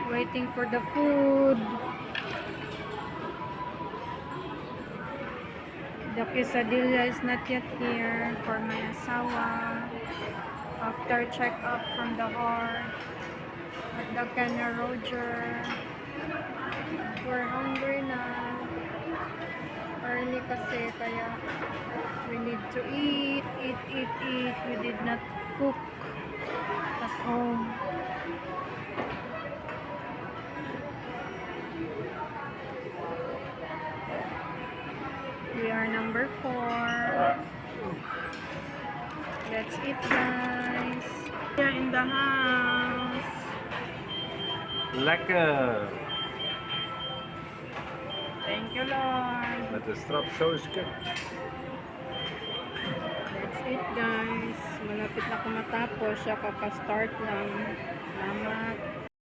Waiting for the food. The quesadilla is not yet here for my asawa. After check-up from the heart at the Kenya Roger. We're hungry na. Early kasi kaya we need to eat. We did not cook at home. We are number 4. Let's eat, guys. We are in the house. Lekker! Thank you, Lord. Met de strapsausje. Let's eat, guys. Malapit na ako matapos. Siya kaka-start lang.